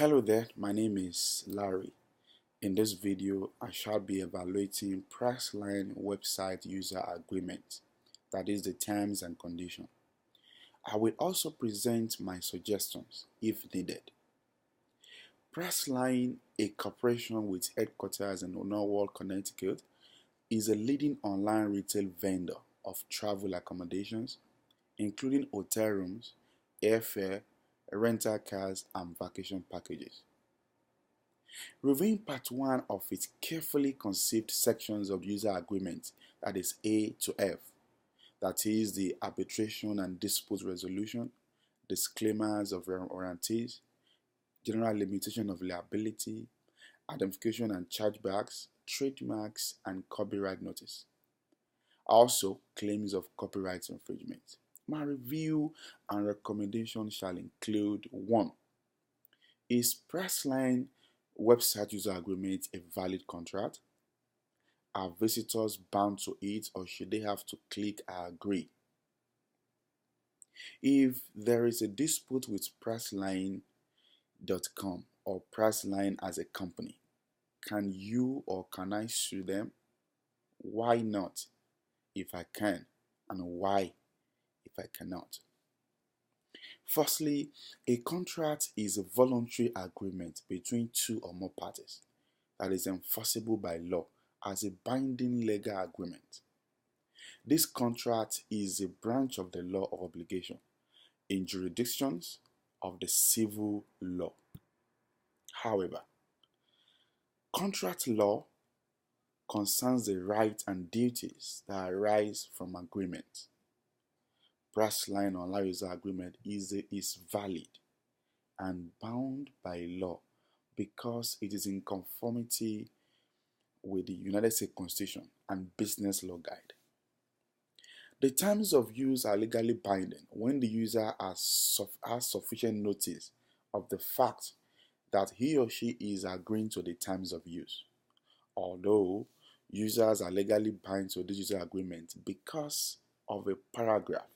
Hello there, my name is Larry. In this video, I shall be evaluating Priceline website user agreement, that is the terms and conditions. I will also present my suggestions if needed. Priceline, a corporation with headquarters in Norwalk, Connecticut, is a leading online retail vendor of travel accommodations, including hotel rooms, airfare, rental cars, and vacation packages. Reviewing part 1 of its carefully conceived sections of user agreement, that is A to F, that is the arbitration and dispute resolution, disclaimers of warranties, general limitation of liability, identification and chargebacks, trademarks, and copyright notice. Also, claims of copyright infringement. My review and recommendation shall include 1. Is Priceline website user agreement a valid contract? Are visitors bound to it, or should they have to click I agree? If there is a dispute with Priceline.com or Priceline as a company, can you or can I sue them? Why not if I can, and why if I cannot? Firstly, a contract is a voluntary agreement between two or more parties that is enforceable by law as a binding legal agreement. This contract is a branch of the law of obligation in jurisdictions of the civil law. However, contract law concerns the rights and duties that arise from agreement. Priceline online user agreement is valid and bound by law because it is in conformity with the United States Constitution and Business Law Guide. The terms of use are legally binding when the user has sufficient notice of the fact that he or she is agreeing to the terms of use. Although users are legally bound to this user agreement because of a paragraph.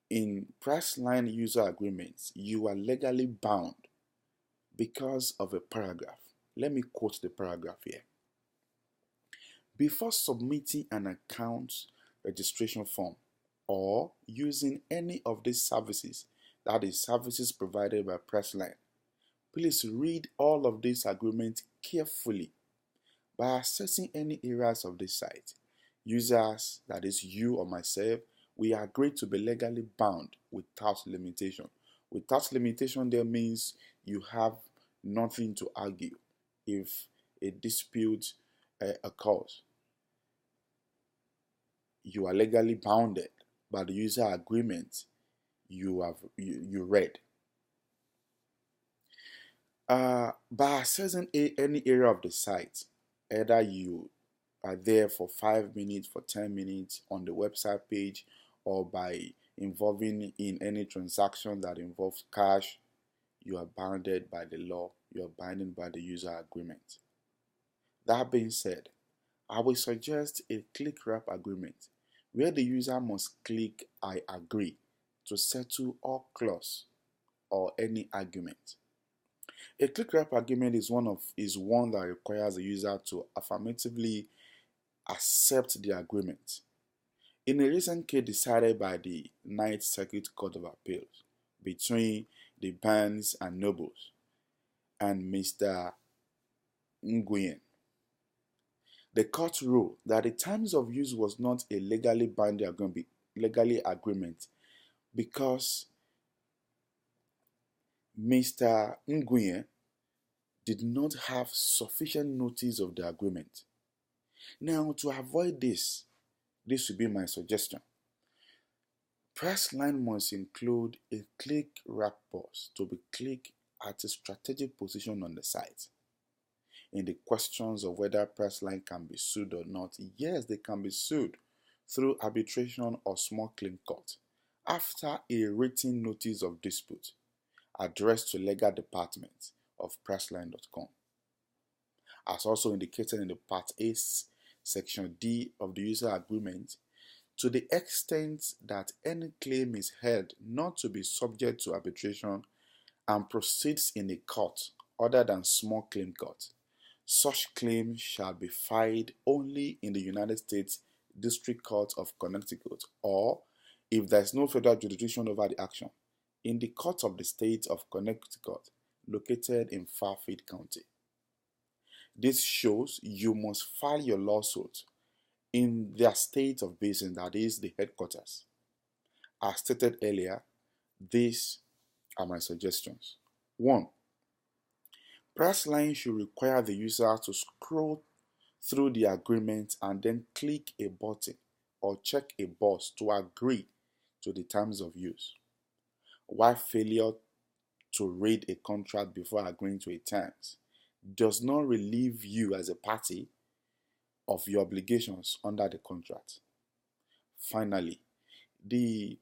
In Priceline user agreements, you are legally bound because of a paragraph. Let me quote the paragraph here. Before submitting an account registration form or using any of these services, that is, services provided by Priceline, please read all of this agreement carefully. By assessing any areas of this site, users, that is you or myself, we agree to be legally bound without limitation. Without limitation there means you have nothing to argue if a dispute occurs. You are legally bounded by the user agreement you read. By accessing any area of the site, either you are there for 5 minutes, for 10 minutes on the website page, or by involving in any transaction that involves cash, you are bounded by the law, you are bounded by the user agreement. That being said, I will suggest a click wrap agreement where the user must click I agree to settle all clause or any argument. A click wrap agreement is one that requires the user to affirmatively accept the agreement. In a recent case decided by the Ninth Circuit Court of Appeals between the Barnes and Nobles and Mr. Nguyen, the court ruled that the terms of use was not a legally binding agreement because Mr. Nguyen did not have sufficient notice of the agreement. Now, to avoid this would be my suggestion. Priceline must include a click wrap box to be clicked at a strategic position on the site. In the questions of whether Priceline can be sued or not, yes, they can be sued through arbitration or small claim court after a written notice of dispute addressed to legal department of Priceline.com. As also indicated in the Part A, Section D of the user agreement, to the extent that any claim is held not to be subject to arbitration and proceeds in a court other than small claim court, such claim shall be filed only in the United States District Court of Connecticut, or, if there is no federal jurisdiction over the action, in the court of the state of Connecticut, located in Fairfield County. This shows you must file your lawsuit in their state of business, that is, the headquarters. As stated earlier, these are my suggestions. 1. Priceline should require the user to scroll through the agreement and then click a button or check a box to agree to the terms of use. While failure to read a contract before agreeing to a terms does not relieve you as a party of your obligations under the contract. Finally, the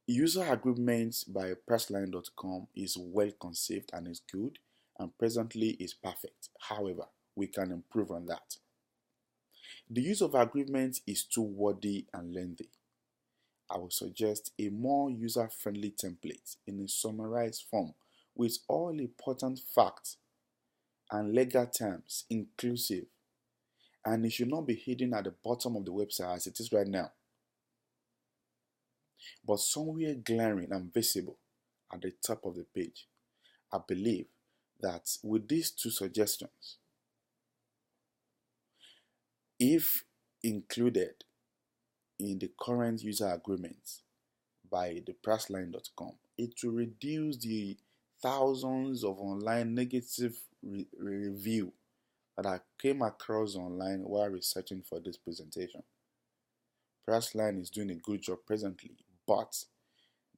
user agreement by Priceline.com is well conceived and is good, and presently is perfect. However, we can improve on that. The use of agreement is too wordy and lengthy. I will suggest a more user-friendly template in a summarized form with all important facts and legal terms inclusive, and it should not be hidden at the bottom of the website as it is right now, but somewhere glaring and visible at the top of the page. I believe that with these two suggestions, if included in the current user agreement by the Priceline.com, it will reduce the thousands of online negative review that I came across online while researching for this presentation. Priceline is doing a good job presently, but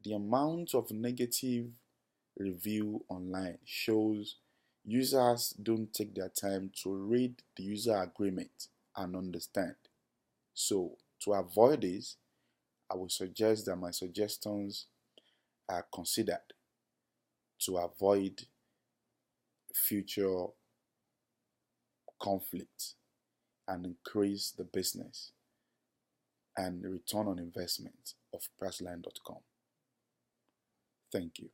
the amount of negative review online shows users don't take their time to read the user agreement and understand. So, to avoid this, I would suggest that my suggestions are considered to avoid future conflict and increase the business and return on investment of Priceline.com. Thank you.